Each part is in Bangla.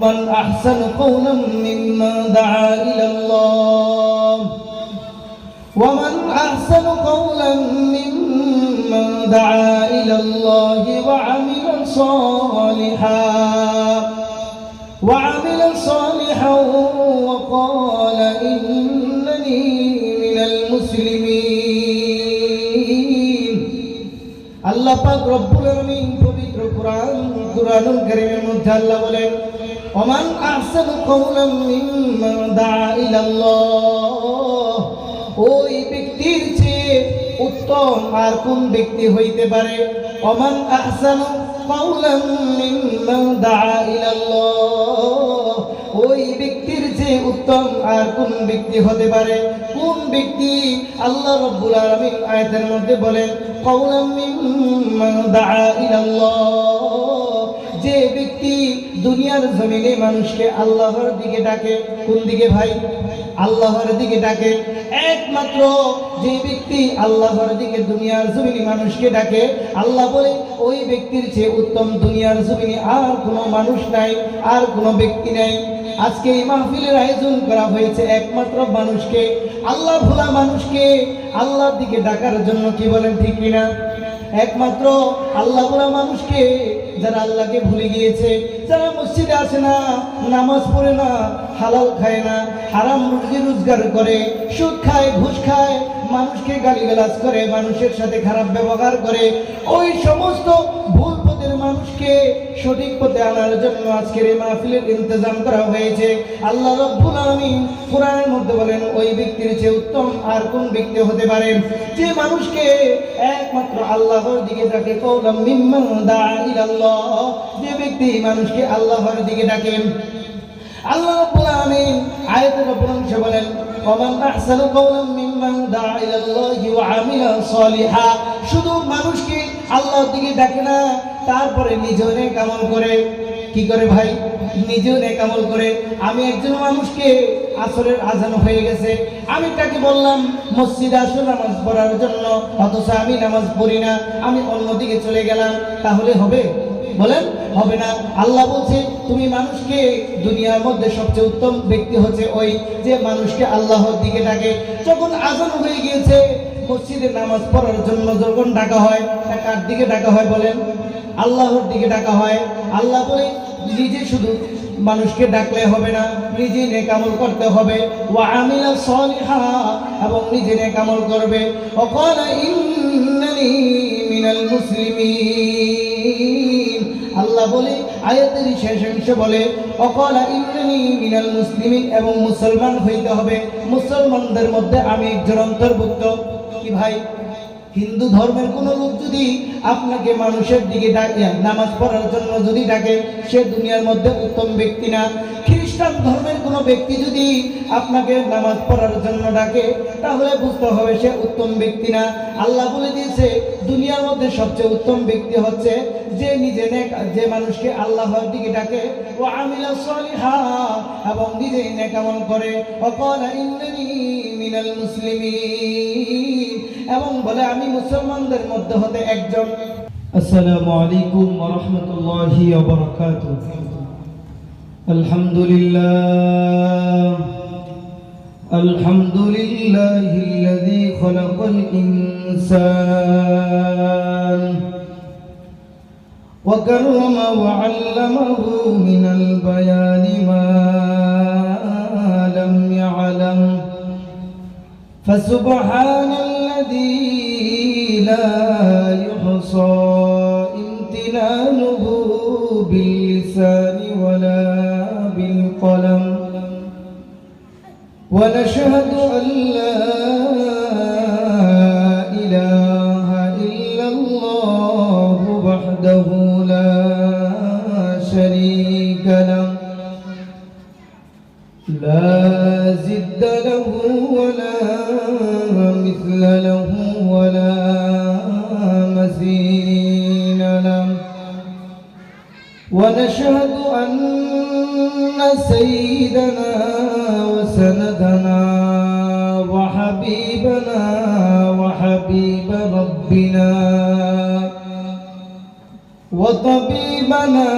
من أحسن قولا ممن دعا إلى الله ومن أحسن قولا ممن دعا إلى الله وعمل صالحا وقال إنني من المسلمين আল্লাহ পাক রব্বুল আলামিন পবিত্র কুরআনুল কারীমের মধ্যে আল্লাহ বলেন ওমান আহসানু কওলাম মিম্মান দাআ ইলাল্লাহ ওই ব্যক্তির চেয়ে উত্তম আর কোন ব্যক্তি হইতে পারে ওমান আহসানু কওলাম মিম্মান দাআ ইলাল্লাহ ওই ব্যক্তির চেয়ে উত্তম আর কোন ব্যক্তি হতে পারে কোন ব্যক্তি আল্লাহ রাব্বুল আলামিন আয়াতের মধ্যে বলেন কওলাম মিম্মান দাআ ইলাল্লাহ যে ব্যক্তি দুনিয়ার জমিনে মানুষকে আল্লাহর দিকে ডাকে কোন দিকে ভাই আল্লাহর দিকে ডাকে একমাত্র যে ব্যক্তি আল্লাহর দিকে দুনিয়ার জমিনে মানুষকে ডাকে আল্লাহ বলে ওই ব্যক্তির চেয়ে উত্তম দুনিয়ার জমিনে আর কোনো মানুষ নাই আর কোনো ব্যক্তি নাই আজকে এই মাহফিলের আয়োজন করা হয়েছে একমাত্র মানুষকে আল্লাহ ভোলা মানুষকে আল্লাহর দিকে ডাকার জন্য কি বলেন ঠিক কিনা একমাত্র আল্লাহ ভোলা মানুষকে যারা আল্লাহকে ভুলে গিয়েছে যারা মসজিদে আসে না নামাজ পড়ে না হালাল খায় না হারাম রুজি রোজগার করে সুদ খায় ঘুষ খায় মানুষকে গালিগালাজ করে মানুষের সাথে খারাপ ব্যবহার করে ওই সমস্ত ভুল পথের মানুষকে সঠিক পথে আনার জন্য আজকের এই মাহফিলের ইন্তজাম করা হয়েছে আল্লাহ রাব্বুল আলামিন কোরআনের মধ্যে বলেন ওই ব্যক্তির চেয়ে উত্তম আর কোন ব্যক্তি হতে পারে যে মানুষকে একমাত্র আল্লাহর দিকে ডাকে কওলাম মিম্মান দাআ ইলাল্লাহ যে ব্যক্তি মানুষকে আল্লাহর দিকে ডাকে আল্লাহ রাব্বুল আলামিন আয়াতের উপর অংশে বলেন ওমান আহসানু কওলাম মিম্মান দাআ ইলাল্লাহি ওয়া আমিলা সলিহা শুধু মানুষকে আল্লাহর দিকে ডাকে না তারপরে নিজেও নেক আমল করে কি করে ভাই নিজেও নেক আমল করে আমি একজন মানুষকে আসরের আজান হয়ে গেছে আমি তাকে বললাম মসজিদে আসো নামাজ পড়ার জন্য অথচ আমি নামাজ পড়ি না আমি অন্যদিকে চলে গেলাম তাহলে হবে বলেন হবে না আল্লাহ বলছে তুমি মানুষকে দুনিয়ার মধ্যে সবচেয়ে উত্তম ব্যক্তি হচ্ছে ওই যে মানুষকে আল্লাহর দিকে ডাকে যখন আজান হয়ে গিয়েছে মসজিদে নামাজ পড়ার জন্য যখন ডাকা হয় কার দিকে ডাকা হয় বলেন আল্লাহর দিকে ডাকা হয় আল্লাহ বলে নিজে শুধু মানুষকে ডাকলে হবে না নিজে নেক আমল করতে হবে ওয়া আমিলা সলিহা এবং নিজে নেক আমল করবে ওয়াকালা ইন্নানি মিনাল মুসলিমিন আল্লাহ বলে আয়াতের শেষ অংশে বলে ওয়াকালা ইন্নানি মিনাল মুসলিমিন এবং মুসলমান হইতে হবে মুসলমানদের মধ্যে আমি একজন অন্তর্ভুক্ত কি ভাই হিন্দু ধর্মের কোন লোক যদি আপনাকে মানুষের দিকে ডাকে নামাজ পড়ার জন্য যদি ডাকে সে দুনিয়ার মধ্যে উত্তম ব্যক্তি না খ্রিস্টান ধর্মের কোন ব্যক্তি যদি আপনাকে নামাজ পড়ার জন্য ডাকে তাহলে বুঝতে হবে সে উত্তম ব্যক্তি না আল্লাহ বলে দিয়েছে দুনিয়ার মধ্যে সবচেয়ে উত্তম ব্যক্তি হচ্ছে যে নিজে নেক যে মানুষকে আল্লাহর দিকে ডাকে ও আমিলা সলিহা এবং নিজে নেক আমল করে ওয়াকালা ইন্নানি মিনাল মুসলিমিন এবং বলে আমি মুসলমানদের মধ্যে হতে একজন আসসালামু আলাইকুম ওয়া রাহমাতুল্লাহি ওয়া বারাকাতুহু আলহামদুলিল্লাহিল্লাযী খালাকাল ইনসান ওয়া কাররামা ওয়া 'আল্লামাহু মিনাল বায়ানি মা লাম ইয়া'লাম فسبحان الذي لا يحصى امتنانه باللسان ولا بالقلم ونشهد أن لا إله إلا الله وحده لا شريك له لا ضد له ولا مثل له ولا مثيل له ونشهد أن سيدنا وسندنا وحبيبنا وحبيب ربنا وطبيبنا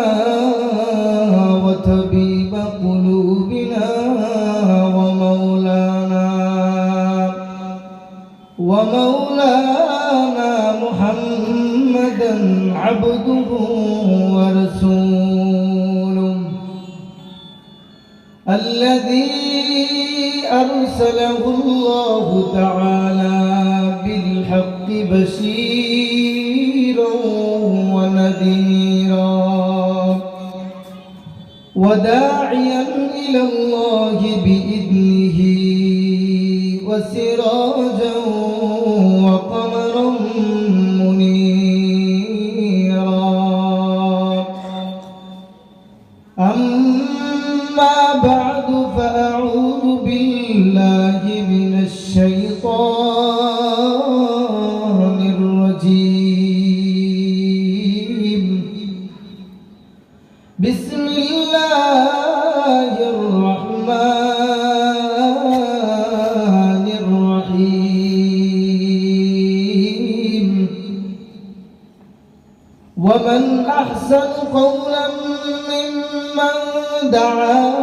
وطبيب قلوبنا ومولانا محمدا عبده ورسوله الذي أرسله الله تعالى بالحق بشيرا ونذيرا وداعيا إلى الله بإذنه وسراجا وقمرا منيرا أما بعد فأعوذ بالله من الشيطان الرجيم بسم الله الرحمن الرحيم ومن أحسن قولا ممن دعا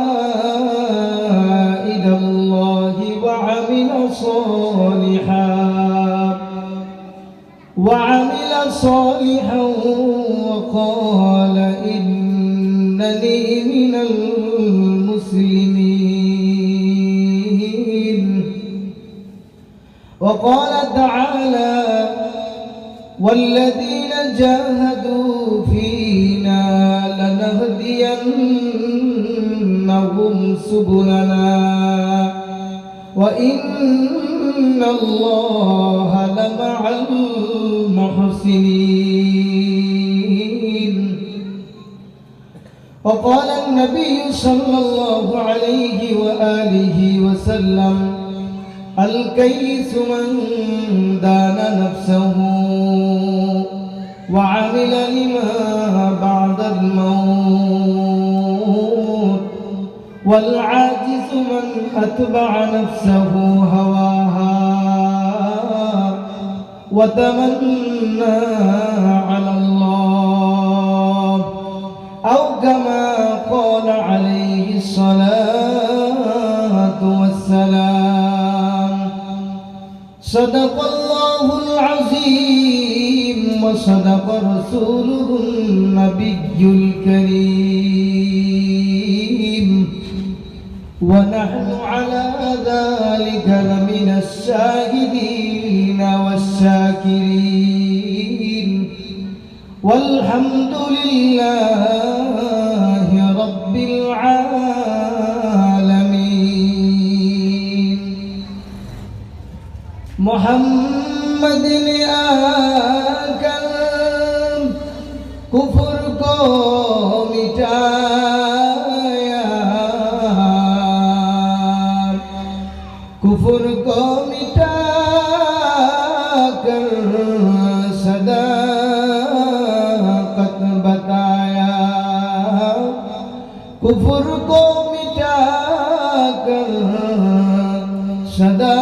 إلى الله وعمل صالحا وقال إنني من المسلمين وقال تعالى والذين جاهدوا فينا لنهدينهم سبلنا وإن الله لمع المحسنين وقال النبي صلى الله عليه وآله وسلم الكيس من دان نفسه وعمل لما بعد الموت والعاجز من أتبع نفسه هواها وتمنى على الله أو كما قال عليه الصلاة والسلام صدق الله العظيم وصدق رسوله النبي الكريم ونحن على ذلك لمن الشاهدين والشاكرين والحمد لله رب العالمين محمد ने आकर कुफ्र को मिटाया कुफ्र को मिटाकर सदाकत बताया कुफ्र को मिटाकर सदाकत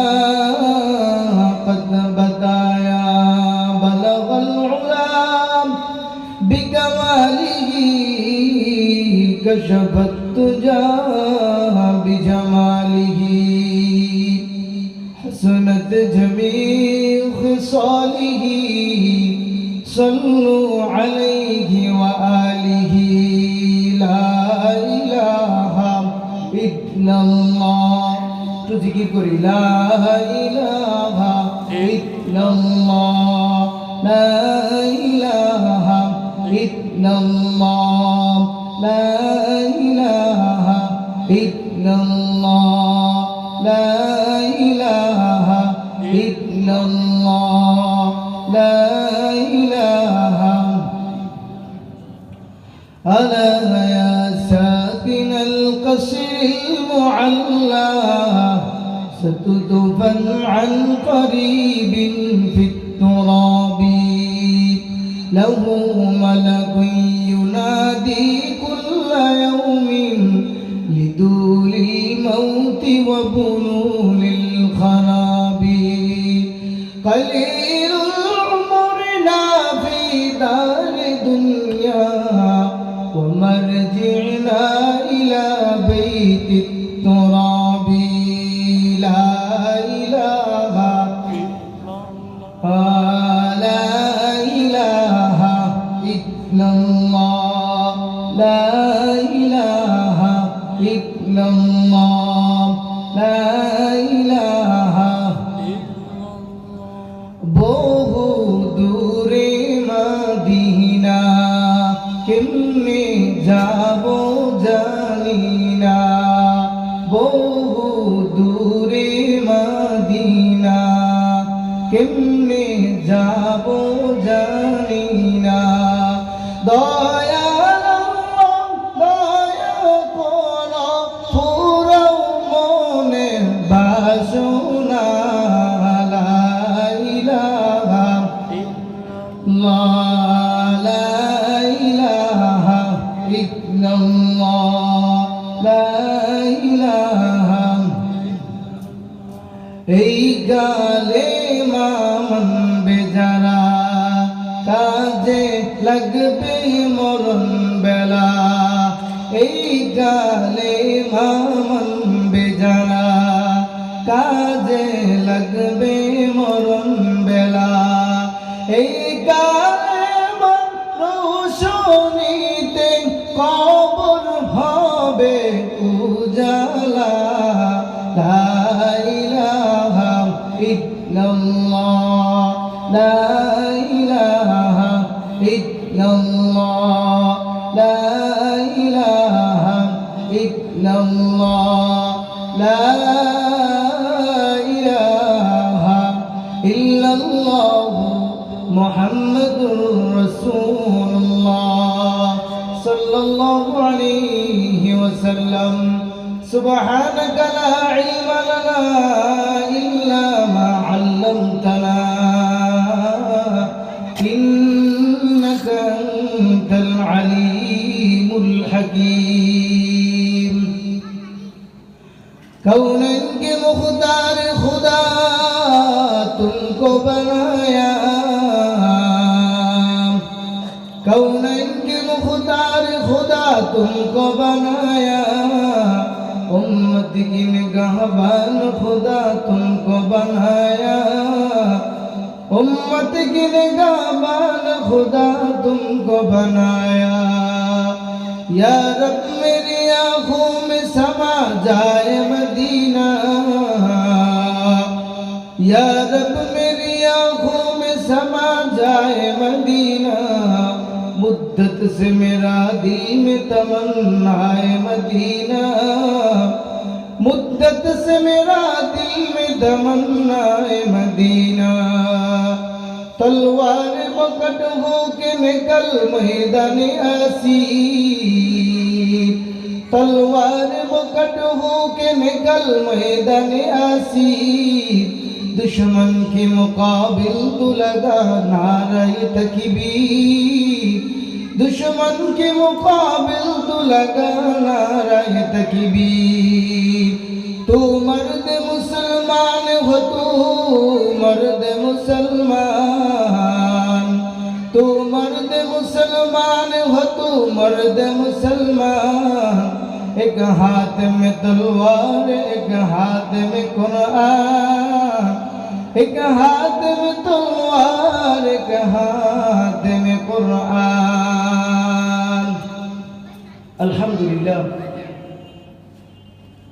बताया बलगल उलाम बिकमालिही कशफत तुजा बिजमालिही हसनत जमील खिसालिही सल्लु अलैहि व आलिहि ला इलाहा इल्लल्लाह तो जिक्र करी ला इलाहा इल्लल्लाह ला इलाहा इल्लल्लाह ला इलाहा इल्लल्लाह ला इलाहा इल्लल्लाह ला इलाहा ألا يا ساكن القصر المعلى ستدفن عن قريب في التراب له ملك ينادي كل يوم لدول الموت وبلول الخراب قليل عمرنا في دار دنيا ইল্লাল্লাহ লা ইলাহা বহু দূরে মদিনা কেমনে যাব জানি না বহু দূরে মদিনা কেমনে যাব জানি না দয়াল দয়া করো পুরাও মনের বাসনা লা ইলাহা লা ইলাহা ইল্লাল্লাহ লা ইলাহা এই গালে মামন বেজারা কাজে লাগবে মরণ বেলা এই গালে মামন বেজারা কাজে লাগবে মরণ বেলা এই গালে রোশনীতে কবর হবে উজালা লা ইলাহা ইল্লাল্লাহ লা ইলাহা ইল্লাল্লাহ লা ইলাহা ইল্লাল্লাহ লা ইলাহা ইল্লাল্লাহ মুহাম্মাদুর রাসূলুল্লাহ সাল্লাল্লাহু আলাইহি ওয়াসাল্লাম سبحانك لا علم لنا إلا ما علمتنا إنك أنت العليم الحكيم कौनैन के मुख्तार खुदा तुमको बनाया कौनैन के मुख्तार खुदा तुमको बनाया उम्मत की निगाहबान खुदा तुमको बनाया उम्मत की निगाहबान खुदा तुमको बनाया या रब मेरी आँखों में समा जाए मदीना या रब मेरी आँखों में समा जाए मदीना मुद्दत से मेरा दिल में तमन्ना है मदीना मुद्दत से मेरा दिल में तमन्ना है मदीना तलवार पकड़ हो के निकल मैदान आसीर तलवार पकड़ हो के निकल मैदान आसीर दुश्मन के मुकाबिल तू लगा नारे तकबीर दुश्मन के मुकाबिल तू लगा नारे तकबीर तू मर्द मुसलमान हो तू मर्द मुसलमान तू मर्द मुसलमान हो तू मर्द मुसलमान एक हाथ में तलवार एक हाथ में कुरान एक हाथ में तलवार एक हाथ में कुरान अल्हम्दुलिल्लाह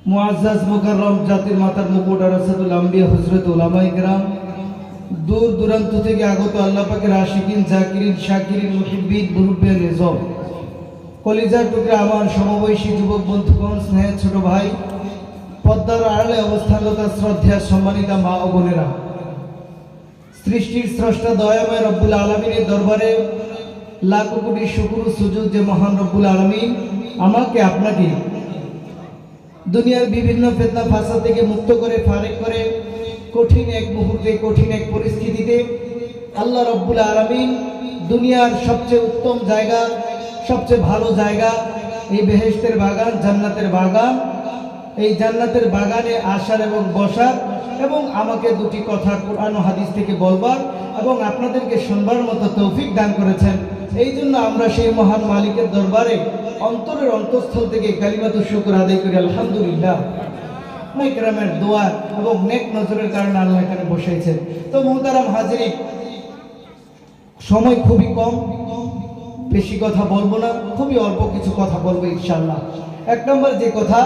मुआज़्ज़ज़ मुकर्रम জাতির মাতার মুকুট আরাসাতুল আম্বিয়া হযরত উলামায়ে কেরাম দূর দূরান্ত থেকে আগত আল্লাহ পাকের আশিকিন জাকিরিন শাকিরিন মুহিব্বিন মুরব্বিয়ান নিজাম কলিজার টুকরা আমার সমবয়সী যুবক বন্ধুগণ স্নেহের ছোট ভাই পদ্মার আড়ালে অবস্থানরত শ্রদ্ধেয় সম্মানিতা মা ও বোনেরা সৃষ্টির স্রষ্টা দয়াময় রব্বুল আলামিনের দরবারে লাখ কোটি শুকর ও সুজুদ যে মহান রব্বুল আলামিন আমাকে আপনাকে দুনিয়ার বিভিন্ন ফিতনা ফাসাদ থেকে মুক্ত করে ফারেক করে কঠিন এক মুহূর্তে কঠিন এক পরিস্থিতিতে আল্লাহ রব্বুল আলামিন দুনিয়ার সবচেয়ে উত্তম জায়গা সবচেয়ে ভালো জায়গা এই বেহেশতের বাগান জান্নাতের বাগান এই জান্নাতের বাগানে আসার এবং বসার এবং আমাকে দুটি কথা কুরআন ও হাদিস থেকে বলবার এবং আপনাদেরকে শুনবার মতো তৌফিক দান করেছেন এই জন্য আমরা সেই মহান মালিকের দরবারে অন্তরের অন্তঃস্থল থেকে কালিমাতুশ শুকর আদায় করি আলহামদুলিল্লাহ মাইকরামের দোয়া এবং নেক নজরের কারণে আল্লাহ এখানে বসেছেন তো মুহতারাম হাজিরিন সময় খুবই কম বেশি কথা বলবো না খুবই অল্প কিছু কথা বলবো ইনশাআল্লাহ এক নম্বর যে কথা,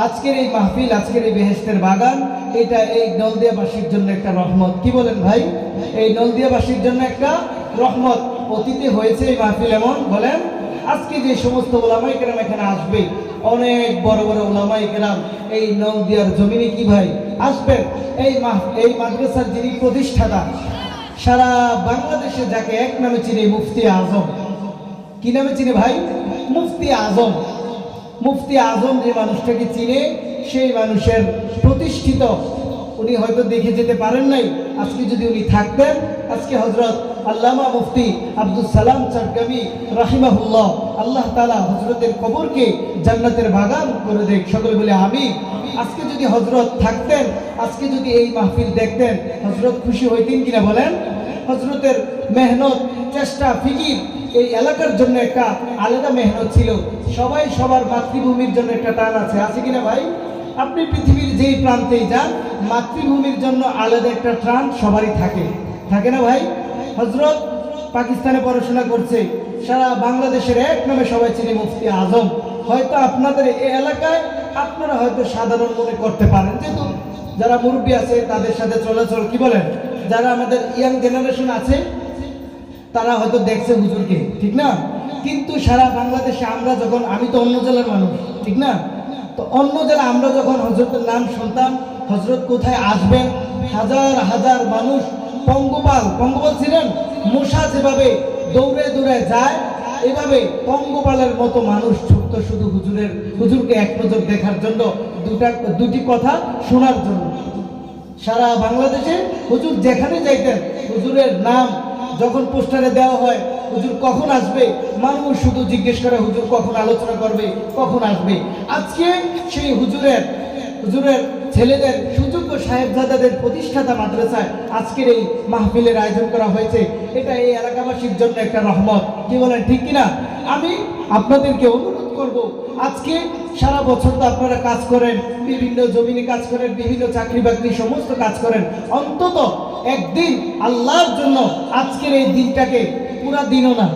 আজকের এই মাহফিল, আজকের এই বেহেশতের বাগান, এটা এই নলদিয়াবাসীর জন্য একটা রহমত। কি বলেন ভাই? এই নলদিয়াবাসীর জন্য একটা রহমত। অতীতে হয়েছে এই মাহফিল এমন, বলেন, আজকে যে সমস্ত ওলামায়ে কেরাম এখানে আসবে, অনেক বড় বড় ওলামায়ে কেরাম এই নলদিয়ার জমিনে কি ভাই আসবেন। এই মাদ্রাসার যিনি প্রতিষ্ঠাতা, সারা বাংলাদেশে যাকে এক নামে চিনে, মুফতি আজম। কি নামে চিনে ভাই? মুফতি আজম। মুফতি আজম যে মানুষটাকে চিনে, সেই মানুষের প্রতিষ্ঠিত, উনি হয়তো দেখে যেতে পারেন নাই। আজকে যদি উনি থাকতেন, আজকে হযরত আল্লামা মুফতি আব্দুল সালাম চট্টগ্রামী রাহিমাহুল্লাহ, আল্লাহ তাআলা হযরতের কবরকে জান্নাতের বাগান করে দেখ। সকলে বলে আমিন। আজকে যদি হযরত থাকতেন, আজকে যদি এই মাহফিল দেখতেন, হযরত খুশি হইতেন কিনা বলেন? হযরতের মেহনত, চেষ্টা, ফিকির, এই এলাকার জন্য একটা আলাদা মেহনত ছিল। সবাই সবার মাতৃভূমির জন্য একটা টান আছে, আছে কিনা ভাই? আপনি পৃথিবীর যেই প্রান্তেই যান, মাতৃভূমির জন্য আলাদা একটা টান সবারই থাকে, থাকে না ভাই? হযরত পাকিস্তানে পড়াশোনা করছে, সারা বাংলাদেশের এক নামে সবাই চিনে মুফতি আজম। হয়তো আপনাদের এই এলাকায় আপনারা হয়তো সাধারণ মনে করতে পারেন, যেহেতু যারা মুরব্বী আছে তাদের সাথে চলাচল, কি বলেন, যারা আমাদের ইয়াং জেনারেশন আছে তারা হয়তো দেখছে হুজুরকে, ঠিক না? কিন্তু সারা বাংলাদেশে আমরা যখন, আমি তো অন্য জেলার মানুষ, ঠিক না? তো অন্য জেলা আমরা যখন হযরতের নাম শুনতাম, হযরত কোথায় আসবেন, হাজার হাজার মানুষ, পঙ্গপাল ছিলেন, মশা যেভাবে দৌড়ে দৌড়ে যায়, এভাবে পঙ্গপালের মতো মানুষ ছুটতো শুধু হুজুরকে এক নজর দেখার জন্য, দুটি কথা শোনার জন্য। সারা বাংলাদেশে হুজুর যেখানে যাইতেন, হুজুরের নাম যখন পোস্টারে দেওয়া হয়, হুজুর কখন আসবে, মানুষ শুধু জিজ্ঞেস করে হুজুর কখন আলোচনা করবে, কখন আসবে। আজকে সেই হুজুরের ছেলেদের, সুযোগ্য সাহেবজাদাদের প্রতিষ্ঠাতা মাদ্রাসায় আজকের এই মাহফিলের আয়োজন করা হয়েছে। এটা এই এলাকাবাসীর জন্য একটা রহমত। কি বলেন, ঠিক কিনা? আমি আপনাদেরকে অনুরোধ করব, আজকে সারা বছর তো আপনারা কাজ করেন, বিভিন্ন জমিনে কাজ করেন, বিভিন্ন চাকরি বাকরি সমস্ত কাজ করেন, অন্তত একদিন আল্লাহর জন্য আজকের এই দিনটাকে, পুরা দিনও না,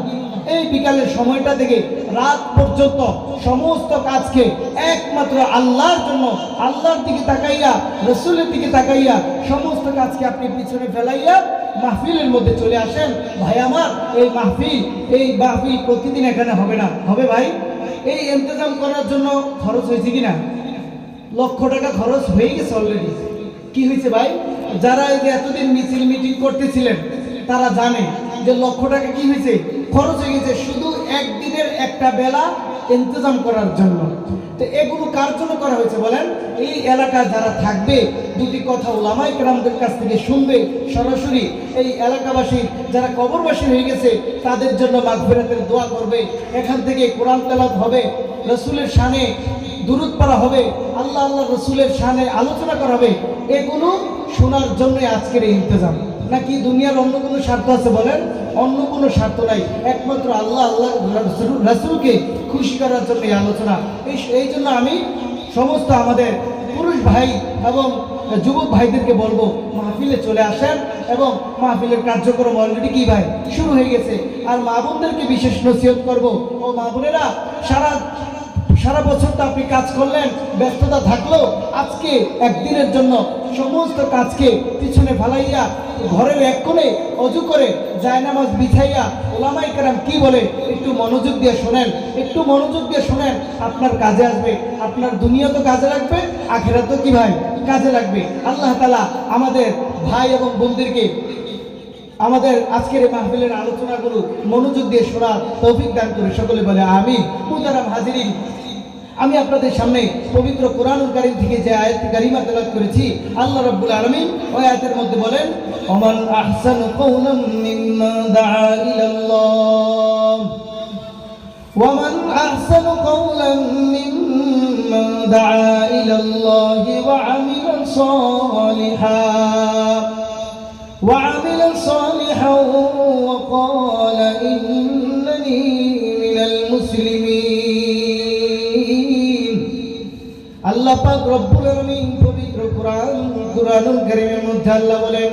এই বিকালের সময়টা থেকে রাত পর্যন্ত সমস্ত কাজকে একমাত্র আল্লাহর জন্য, আল্লাহর দিকে তাকাইয়া, রাসূলের দিকে তাকাইয়া সমস্ত কাজকে আপনি পিছনে ফেলাইয়া মাহফিলের মধ্যে চলে আসেন। ভাই আমার, এই মাহফিল প্রতিদিন এখানে হবে না, হবে ভাই? এই ইন্তজাম করার জন্য খরচ হয়েছে কিনা? লক্ষ টাকা খরচ হয়ে গেছে অলরেডি। কি হয়েছে ভাই? যারা এই যে এতদিন মিছিল মিটিং করতেছিলেন তারা জানে যে লক্ষ টাকা কি হয়েছে, খরচ হয়ে গেছে শুধু একদিনের একটা বেলা ইন্তজাম করার জন্য। তো এগুলো কার জন্য করা হয়েছে বলেন? এই এলাকায় যারা থাকবে, দুটি কথা ওলামায়ে কেরামদের কাছ থেকে শুনবে সরাসরি, এই এলাকাবাসী যারা কবরবাসী হয়ে গেছে তাদের জন্য মাগফিরাতের দোয়া করবে, এখান থেকে কোরআন তেলাওয়াত হবে, রাসূলের শানে দুরূদ পড়া হবে, আল্লাহ রাসূলের শানে আলোচনা করা হবে। এগুলো শোনার জন্য আজকের এই ইন্তজাম। নাকি দুনিয়ার অন্য কোনো স্বার্থ আছে বলেন? অন্য কোনো স্বার্থ নাই, একমাত্র আল্লাহ রাসূলকে খুশি করার জন্য এই আলোচনা। এই জন্য আমি সমস্ত আমাদের পুরুষ ভাই এবং যুবক ভাইদেরকে বলবো, মাহফিলে চলে আসেন এবং মাহফিলের কার্যক্রম অলরেডি কি ভাই শুরু হয়ে গেছে। আর মা বোনদেরকে বিশেষ নসিহত করবো, ও মা বোনেরা, সারা বছর তো আপনি কাজ করলেন, ব্যস্ততা থাকলো, আজকে একদিনের জন্য সমস্ত কাজকে পিছনে ফেলাইয়া ঘরের এক কোণে অজু করে জায়নামাজ বিছাইয়া ওলামায়ে কেরাম কি বলে একটু মনোযোগ দিয়ে শোনেন, একটু মনোযোগ দিয়ে শোনেন, আপনার কাজে আসবে। আপনার দুনিয়া তো কাজে লাগবে, আখিরাত তো কি ভাই কাজে লাগবে। আল্লাহ তাআলা আমাদের ভাই এবং বোনদেরকে আমাদের আজকের এই মাহফিলের আলোচনাগুলো মনোযোগ দিয়ে শোনার তৌফিক দান করে। সকলে বলে আমিন। মুহতারাম হাজিরিন, আমি আপনাদের সামনে পবিত্র কোরআনুল কারীম থেকে যে আয়াত কারিমা তেলাওয়াত করেছি, আল্লাহ রাব্বুল আলামিন ওই আয়াতের মধ্যে বলেন, ওমান আহসানু কওলাম মিম্মান দাআ ইলাল্লাহ, ওমান আহসানু কওলাম মিম্মান দাআ ইলাল্লাহি ওয়া আমিলা সালিহান ওয়া ক্বালা ইন্নানি মিনাল মুসলিমিন। আল্লাহ পাক রব্বুল আলামিন পবিত্র কোরআনুল কারীমের মধ্যে আল্লাহ বলেন,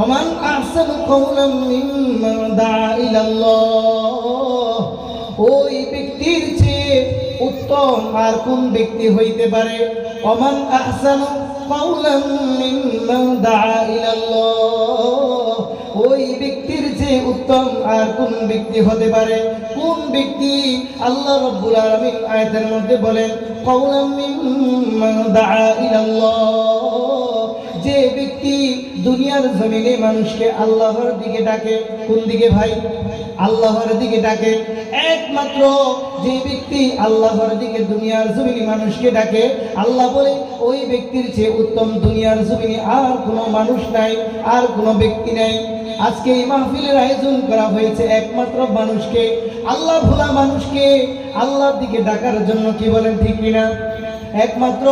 ওমান আহসানু কওলাম মিম্মান দাআ ইলাল্লাহ, ওই ব্যক্তির চেয়ে উত্তম উত্তম আর কোন ব্যক্তি হইতে পারে? ওমান আহসানু কাওলাম মিম্মান দাআ ইলাল্লাহ, ওই ব্যক্তির যে উত্তম আর কোন ব্যক্তি হতে পারে? কোন ব্যক্তি? আল্লাহ রাব্বুল আলামিন আয়াতের মধ্যে বলেন কাওলাম মিম্মান দাআ ইলাল্লাহ, যে ব্যক্তি দুনিয়ার জমিনে মানুষকে আল্লাহর দিকে ডাকে। কোন দিকে ভাই? আল্লাহর দিকে ডাকে। একমাত্র যে ব্যক্তি আল্লাহর দিকে দুনিয়ার জমিনে মানুষকে ডাকে, আল্লাহ বলে ওই ব্যক্তির চেয়ে উত্তম দুনিয়ার জমিনে আর কোনো মানুষ নাই, আর কোনো ব্যক্তি নাই। আজকে এই মাহফিলের আয়োজন করা হয়েছে একমাত্র মানুষকে, আল্লাহ ভোলা মানুষকে আল্লাহর দিকে ডাকার জন্য। কি বলেন, ঠিক কিনা? একমাত্র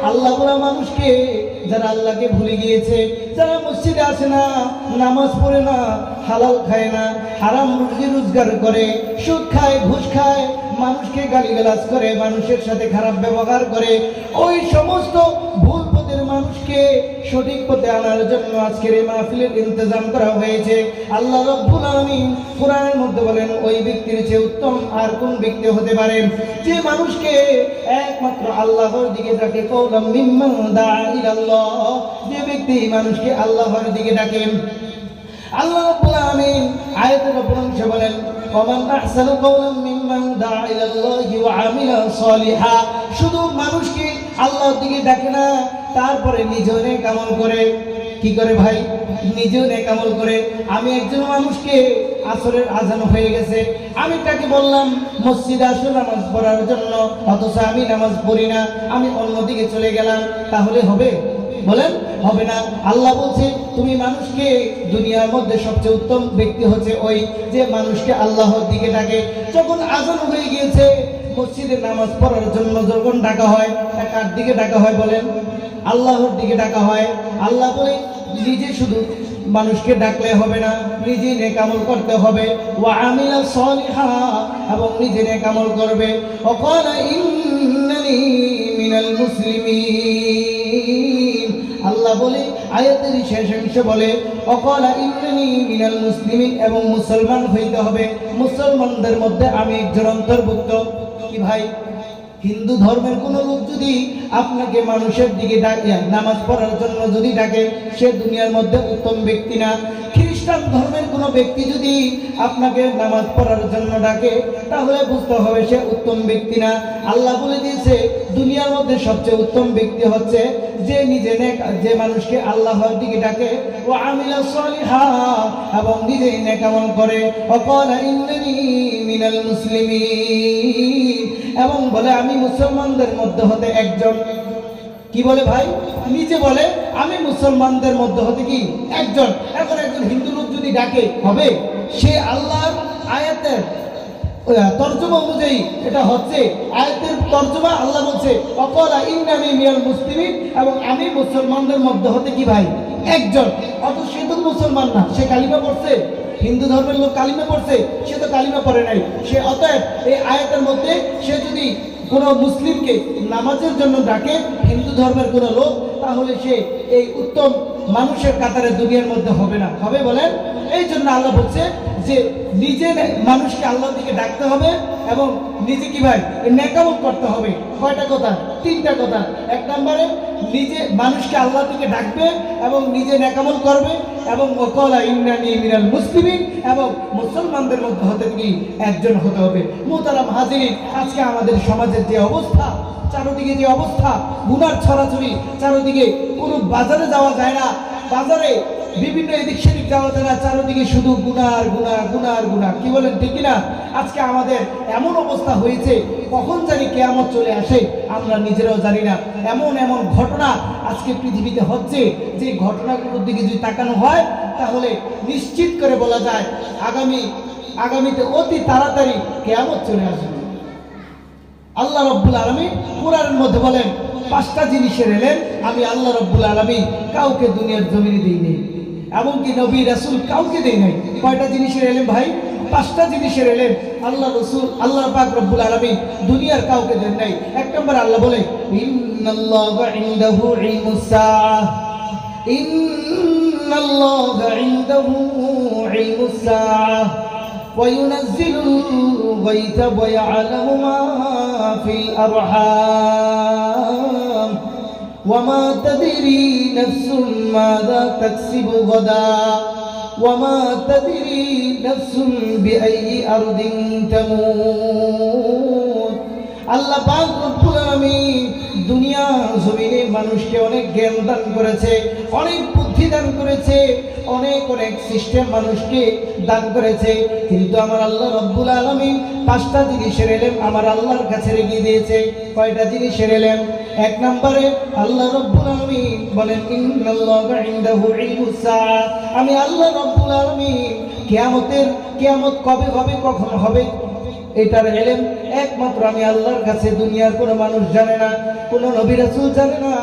আল্লাহ ভোলা মানুষকে, যারা আল্লাহকে ভুলে গিয়েছে, যারা মসজিদে আসে না, নামাজ পড়ে না, হালাল খায় না, হারাম রুজি রোজগার করে, সুদ খায়, ঘুষ খায়, মানুষকে গালিগালাজ করে, মানুষের সাথে খারাপ ব্যবহার করে, ওই সমস্ত ভুল পথের মানুষকে সঠিক পথে আনার জন্য আজকের এই মাহফিলের ইন্তজাম করা হয়েছে। আল্লাহ রাব্বুল আলামিন কোরআনের মধ্যে বলেন ওই ব্যক্তির চেয়ে উত্তম আর কোন ব্যক্তি হতে পারে? যে মানুষকে একমাত্র আল্লাহর দিকে ডাকে, কাওলাম মিম্মান দাআ ইলাল্লাহ, যে ব্যক্তি মানুষকে আল্লাহর দিকে ডাকে। আল্লাহ রাব্বুল আলামিন আয়াতের উপর অংশে বলেন ওমান আহসানু কাওলাম মিম্মান দাআ ইলাল্লাহি ওয়া আমিলা সালিহা, শুধু মানুষকে আল্লাহর দিকে ডাকে না, তারপরে নিজেও নেক আমল করে। কি করে ভাই? নিজেও নেক আমল করে। আমি একজন মানুষকে, আসরের আজান হয়ে গেছে, আমি তাকে বললাম মসজিদে আসো নামাজ পড়ার জন্য, অথচ আমি নামাজ পড়ি না, আমি অন্যদিকে চলে গেলাম, তাহলে হবে? বলেন, হবে না। আল্লাহ বলছে তুমি মানুষকে, দুনিয়ার মধ্যে সবচেয়ে উত্তম ব্যক্তি হচ্ছে ওই যে মানুষকে আল্লাহর দিকে ডাকে। যখন আজান হয়ে গিয়েছে, মসজিদে নামাজ পড়ার জন্য যখন ডাকা হয়, কার দিকে ডাকা হয় বলেন? আল্লাহর দিকে ডাকা হয়। আল্লাহ বলে নিজে শুধু মানুষকে ডাকলে হবে না, নিজে নেক আমল করতে হবে। ওয়া আমিলা সালিহা, এবং নিজে নেক আমল করবে। ওয়াকালা ইন্নানি মিনাল মুসলিমিন, আল্লাহ বলে আয়াতের শেষ অংশে বলে ওয়াকালা ইন্নানি মিনাল মুসলিমিন, এবং মুসলমান হইতে হবে, মুসলমানদের মধ্যে আমি একজন অন্তর্ভুক্ত। কি ভাই? হিন্দু ধর্মের কোনো লোক যদি আপনাকে মানুষের দিকে ডাকে, নামাজ পড়ার জন্য যদি ডাকে, সে দুনিয়ার মধ্যে উত্তম ব্যক্তি না। খ্রিস্টান ধর্মের কোনো ব্যক্তি যদি আপনাকে নামাজ পড়ার জন্য ডাকে, তাহলে বুঝতে হবে সে উত্তম ব্যক্তি না। আল্লাহ বলে দিয়েছে দুনিয়ার মধ্যে সবচেয়ে উত্তম ব্যক্তি হচ্ছে যে নিজে নেক, যে মানুষকে আল্লাহর দিকে ডাকে, ও আমিলা সালিহা, এবং নিজে নেক আমল করে। ওয়াকালা ইন্নানি মিনাল মুসলিমিন, এবং বলে আমি মুসলমানদের মধ্যে হতে একজন। কি বলে ভাই? নিজে বলে আমি মুসলমানদের মধ্যে হতে কি একজন। এখন একজন হিন্দু লোক যদি ডাকে, হবে? সে আল্লাহর আয়াতের তর্জমা অনুযায়ী এটা হচ্ছে, আয়াতের তর্জমা আল্লাহ বলছে ওয়াকালা ইন্নানি মিনাল মুসলিমিন, এবং আমি মুসলমানদের মধ্যে হতে কি ভাই একজন। অথচ সে তো মুসলমান না, সে কালিমা পড়ছে। হিন্দু ধর্মের লোক কালিমা পড়ছে, সে তো কালিমা পড়ে নাই। সে অতএব এই আয়াতের মধ্যে সে যদি কোনো মুসলিমকে নামাজের জন্য ডাকে, হিন্দু ধর্মের কোনো লোক, তাহলে সে এই উত্তম মানুষের কাতারে দুনিয়ার মধ্যে হবে না। হবে বলেন? এই জন্য আল্লাহ বলছে যে নিজে মানুষকে আল্লাহর দিকে ডাকতে হবে, এবং নিজে কি ভাই নেক আমল করতে হবে। কয়টা কথা? তিনটা কথা। এক নম্বরে নিজে মানুষকে আল্লাহর দিকে ডাকবে এবং নিজে নেক আমল করবে, এবং ওয়াকালা ইন্নানি মিনাল মুসলিমিন, এবং মুসলমানদের মধ্যে হতে কি একজন হতে হবে। মুহতারাম হাজিরিন, আজকে আমাদের সমাজের যে অবস্থা, চারদিকে যে অবস্থা, গুনার ছড়াছড়ি চারদিকে, কোনো বাজারে যাওয়া যায় না, বাজারে বিভিন্ন এদিক সেদিক যাওয়া যায় না, চারদিকে শুধু গুনার গুনাহ, গুনার গুনাহ। কি বলেন, ঠিক না? আজকে আমাদের এমন অবস্থা হয়েছে, কখন জানি কিয়ামত চলে আসে আমরা নিজেরাও জানি না। এমন এমন ঘটনা আজকে পৃথিবীতে হচ্ছে, যে ঘটনাগুলোর দিকে যদি তাকানো হয়, তাহলে নিশ্চিত করে বলা যায় আগামীতে অতি তাড়াতাড়ি কিয়ামত চলে আসবে। আল্লাহ রাব্বুল আলামিন কোরআনের মধ্যে বলেন 5টা জিনিসের এলেন আমি আল্লাহ রাব্বুল আলামিন কাউকে দুনিয়ার জমিনে দেই নাই, এমনকি নবী রাসূল কাউকে দেই নাই। কয়টা জিনিসের এলেন ভাই? 5টা জিনিসের এলেন আল্লাহ রাসূল, আল্লাহ পাক রব্বুল আলামিন দুনিয়ার কাউকে দেন নাই। এক নম্বর আল্লাহ বলে ইন্নাল্লাহা ইনদাহু ইলমুস সাআহ, ইন্নাল্লাহা ইনদাহু ইলমুস সাআহ, وينزل الغيث ويعلم ما في الأرحام وما تدري نفس ماذا تكسب غدا وما تدري نفس بأي أرض تموت আল্লাহ পাক রব্বুল আলামিন দুনিয়া জমিনে মানুষকে অনেক জ্ঞান দান করেছে, অনেক বুদ্ধি দান করেছে, অনেক অনেক সিস্টেম মানুষকে দান করেছে, কিন্তু আমার আল্লাহ রব্বুল আলামিন পাঁচটা জিনিসের এলেম আমার আল্লাহর কাছে রেখে দিয়েছে। কয়টা জিনিসের এলেম? এক নম্বরে আল্লাহ রব্বুল আলামিন বলেন ইন্নাল্লাহা ইনদাহু ইলমুস সাআ, আমি আল্লাহ রব্বুল আলামিন কিয়ামত কবে হবে, কখন হবে, এটার এলেম একমাত্র আমি আল্লাহর কাছে, দুনিয়ার কোনো মানুষ জানে না, কোনো নবী রাসূল জানে না,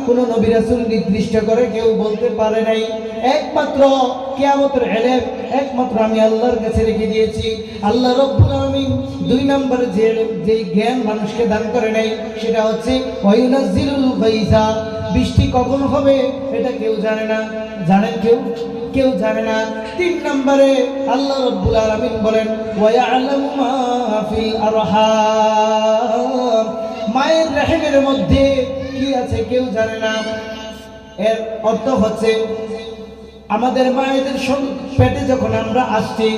কোনো নবী রাসূল নির্দিষ্ট করে কেউ বলতে পারে নাই। একমাত্র কিয়ামতের এলেম একমাত্র আমি আল্লাহর কাছে রেখে দিয়েছি। আল্লাহ রব্বুল আলামিন দুই নম্বরে যে জ্ঞান মানুষকে দান করে নাই সেটা হচ্ছে ওয়ায়ুনাজ্জিলুল গায়সা, বৃষ্টি কখন হবে এটা কেউ জানে না। জানেন কেউ জানে না। তিন নম্বরে আল্লাহ রব্বুল আলামিন বলেন ওয়ায়ালামু মা ফিল আরহাম, মায়ের রহমের মধ্যে কি আছে কেউ জানে না। এর অর্থ হচ্ছে আমাদের মায়েদের পেটে যখন আমরা আসছি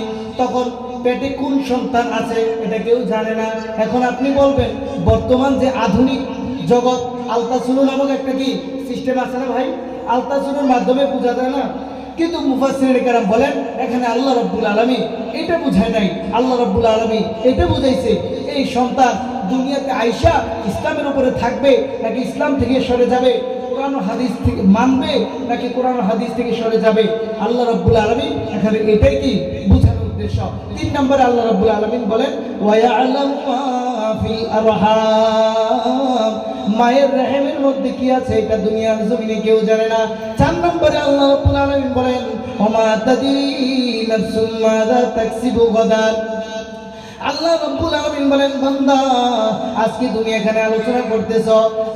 তখন পেটে কোন সন্তান আছে এটা কেউ জানে না। এখন আপনি বলবেন বর্তমান যে আধুনিক জগৎ আলট্রাসাউন্ড নামক একটা কি সিস্টেম আছে না ভাই, আলট্রাসাউন্ডের মাধ্যমে বোঝা যায় না, কিন্তু মুফাসসিরিনে কেরাম বলেন এখানে আল্লাহ রাব্বুল আলামিন এটা বুঝায় নাই, আল্লাহ রাব্বুল আলামিন এটা বুঝাইছে এই সন্তান দুনিয়াতে আইসা ইসলামের উপরে থাকবে নাকি ইসলাম থেকে সরে যাবে, কোরআন হাদিস থেকে মানবে নাকি কোরআন হাদিস থেকে সরে যাবে। আল্লাহ রাব্বুল আলামিন এখানে এটাই কি বুঝানোর উদ্দেশ্য। তিন নম্বরে আল্লাহ রাব্বুল আলামিন বলেন ওয়ায়ালামু মা ফিল আরহাম, মায়ের রহমের মধ্যে কি আছে এটা দুনিয়ার জমিনে কেউ জানে না। চার নম্বরে আল্লাহ রাব্বুল আলামিন বলেন ওমা তাদরি নাফসুম মাযা তাকসিবু গাদান, আল্লাহ রাব্বুল আলামিন বলেন বান্দা আজকে তুমি এখানে আলোচনা করতেছ,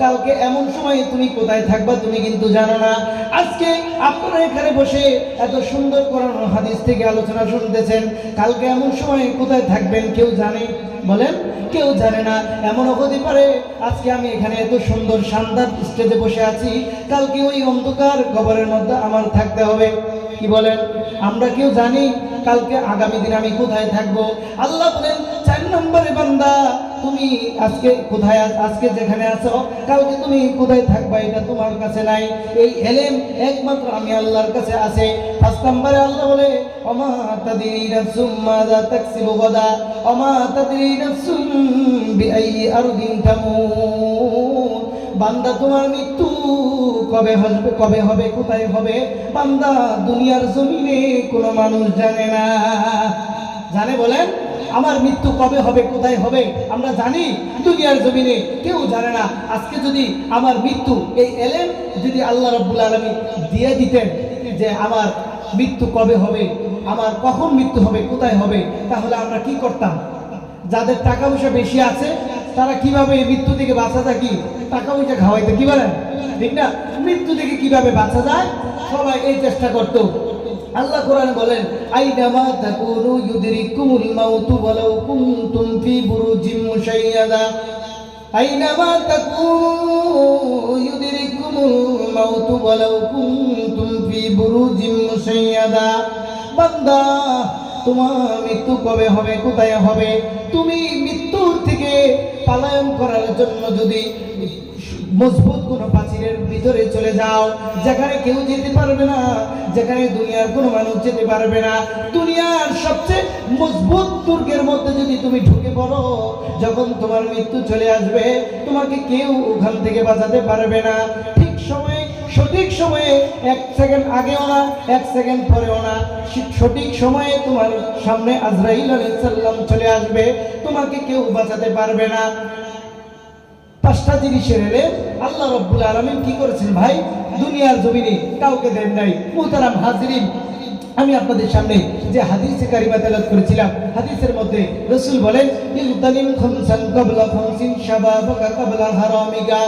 কালকে এমন সময় তুমি কোথায় থাকবা তুমি কিন্তু জানো না। আজকে আপনারা এখানে বসে এত সুন্দর কোরআন ও হাদিস থেকে আলোচনা শুনতেছেন, কালকে এমন সময় কোথায় থাকবেন কেউ জানে? বলেন কেউ জানে না। এমনও হতে পারে আজকে আমি এখানে এত সুন্দর শানদার স্টেজে বসে আছি, কালকে ওই অন্ধকার কবরের মধ্যে আমার থাকতে হবে। কি বলেন? আমরা কেউ জানি কালকে আগামী দিন আমি কোথায় থাকবো? আল্লাহ বলেন চার নম্বরে বান্দা তুমি আজকে কোথায়, আজকে যেখানে আছো কালকে তুমি কোথায় থাকবা এটা তোমার কাছে নাই, এই এলেম একমাত্র আমি আল্লাহর কাছে আছে। পাঁচ নম্বরে আল্লাহ বলে ওমা তাদরি নাফসুম মাযা তাকসিবু গাদা ওমা তাদরি নাফসুম বিআইয়ি আরদিন তামুত, বান্দা তোমার মৃত্যু কবে হবে কোথায় হবে বান্দা দুনিয়ার জমিনে কোনো মানুষ জানে না। জানে? বলেন আমার মৃত্যু কবে হবে কোথায় হবে আমরা জানি, দুনিয়ার জমিনে কেউ জানে না। আজকে যদি আমার মৃত্যু এই এলেম যদি আল্লাহ রাব্বুল আলামিন দিয়ে দিতেন যে আমার মৃত্যু কবে হবে, আমার কখন মৃত্যু হবে, কোথায় হবে, তাহলে আমরা কি করতাম? যাদের টাকা পয়সা বেশি আছে তারা কিভাবে এই মৃত্যু থেকে বাঁচা যায়, কি টাকা পয়সা খাওয়াইতে, কি বলেন ঠিক না? মৃত্যু থেকে কিভাবে বাঁচা যায় সবাই এই চেষ্টা করত। আল্লাহ কোরআনে বলেন আইনামা তাকুনু ইউদরিকুমুল মাউতু ওয়ালাউ কুনতুম ফি বুরুজিম মুশাইয়াদা, আইনামা তাকুনু ইউদরিকুমুল মাউতু ওয়ালাউ কুনতুম ফি বুরুজিম মুশাইয়াদা, বান্দা তোমার মৃত্যু কবে হবে কোথায় হবে, তুমি মৃত্যুর থেকে পলায়ন করার জন্য যদি মজবুত কোনো প্রাচীরের ভিতরে চলে যাও যেখানে কেউ যেতে পারবে না, যেখানে দুনিয়ার কোনো মানুষ যেতে পারবে না, দুনিয়ার সবচেয়ে মজবুত দুর্গের মধ্যে যদি তুমি ঢুকে পড়ো, যখন তোমার মৃত্যু চলে আসবে তোমাকে কেউ ওখান থেকে বাঁচাতে পারবে না। ঠিক সময়ে সঠিক সময়ে, এক সেকেন্ড আগেও না এক সেকেন্ড পরেও না, সঠিক সময়ে তোমার সামনে আজরাইল আলাইহিস সালাম চলে আসবে, তোমাকে কেউ বাঁচাতে পারবে না। পাঁচটা জিনিসের এলে আল্লাহ রাব্বুল আলামিন কি করেছেন ভাই দুনিয়ার জমিনে কাউকে দেন নাই। মুহতারাম হাজিরিন, আমি আপনাদের সামনে যে হাদিসে কারিমা তেলাওয়াত করেছিলাম, হাদিসের মধ্যে রাসূল বলেন ইগতানিম খামসান ক্বাবলা খামসিন শাবাবাকা ক্বাবলা হারামিকা,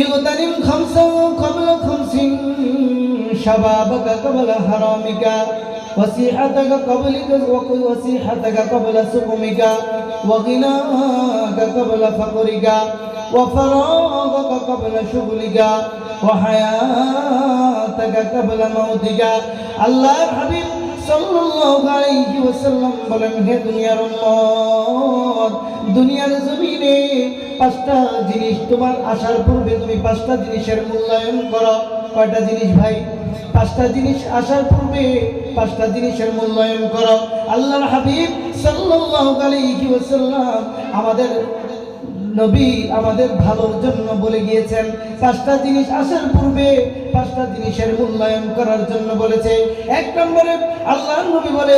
ইগতানিম খামসান ক্বাবলা খামসিন শাবাবাকা ক্বাবলা হারামিকা, وصيحتك قبل سقمك وغناك قبل فقرك وفراغك قبل شغلك وحياتك قبل موتك আল্লাহ হাবিব সাল্লাল্লাহু আলাইহি ওয়াসাল্লাম বলেন, হে দুনিয়ার উম্মত, দুনিয়ার জমিনে পাঁচটা জিনিস তোমার আসার পূর্বে তুমি পাঁচটা জিনিসের মূল্যায়ন করো। কয়টা জিনিস ভাই? পাঁচটা জিনিস আসার পূর্বে পাঁচটা জিনিসের মূল্যায়ন করো। আল্লাহর হাবিব সাল্লাল্লাহু আলাইহি ওয়াসাল্লাম আমাদের নবী আমাদের ভালোর জন্য বলে গিয়েছেন, পাঁচটা জিনিস আসার পূর্বে পাঁচটা জিনিসের মূল্যায়ন করার জন্য বলেছে। এক নম্বরে আল্লাহর নবী বলে,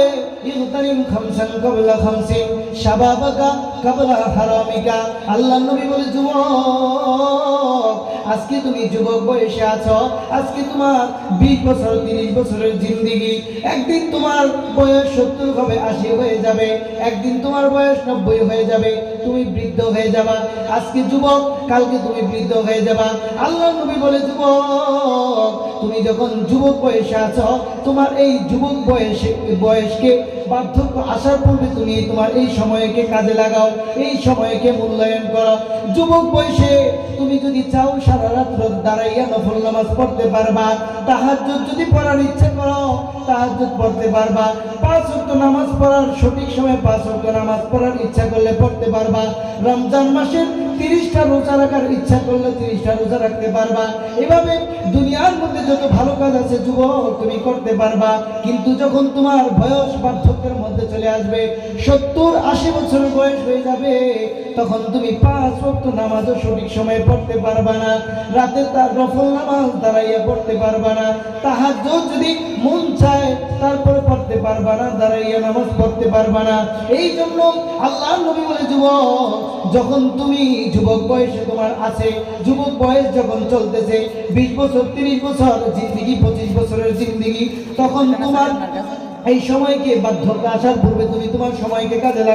ইগতানিম খামসান ক্বাবলা খামসিন শাবাবাকা ক্বাবলা হারামিকা। আল্লাহর নবী বলে, যুবক, আজকে তুমি যুবক বয়সে আছো, আজকে তোমার 20 বছর 30 বছরের জিন্দেগি, একদিন তোমার বয়স 70 হবে, 80 হয়ে যাবে, একদিন তোমার বয়স 90 হয়ে যাবে, তুমি বৃদ্ধ হয়ে যাবা। আজকে যুবক, কালকে তুমি বৃদ্ধ হয়ে যাবা। আল্লাহর নবী বলে, যুবক, তুমি যখন যুবক বয়সে আছো, তোমার এই যুবক বয়সকে বার্ধক্য আসার পূর্বে তুমি তোমার এই সময়কে কাজে লাগাও, এই সময়কে মূল্যায়ন করো। যুবক বয়সে তুমি যদি চাও সারা রাত দাঁড়াইয়া নফল নামাজ পড়তে পারবা, তাহাজ্জুদ যদি পড়ার ইচ্ছা করো তাহাজ্জুদ পড়তে পারবা, 5 ওয়াক্ত নামাজ পড়ার সঠিক সময় 5 ওয়াক্ত নামাজ পড়ার ইচ্ছা করলে পড়তে পারবা, রমজান মাসের 30টা রোজা রাখার ইচ্ছা করলে 30টা রোজা রাখতে পারবা। এভাবে দুনিয়ার মধ্যে যত ভালো কাজ আছে যুবক তুমি করতে পারবা। কিন্তু যখন তোমার বয়স বার্ধক্যের মধ্যে চলে আসবে, 70-80 বছর বয়স হয়ে যাবে, তখন তুমি 5 ওয়াক্ত নামাজও সঠিক সময়ে পড়তে পারবা না, রাতে তার নফল নামাজ দাঁড়াইয়া পড়তে পারবা না, তাহাজ্জুদ যদি মন চায় তারপরে পড়তে পারবা না, দাঁড়াইয়া নামাজ পড়তে পারবা না। এই জন্য আল্লাহর নবী বলে, যুবক, যখন তুমি যুবক বয়সে তোমার আছে, যুবক বয়স যখন চলতেছে, 20 বছর 30 বছর জিন্দেগি, 25 বছরের জিন্দেগি, তখন তোমার এই সময়কে বার্ধক্য আসার পূর্বে তুমি তোমার সময়কে কাজে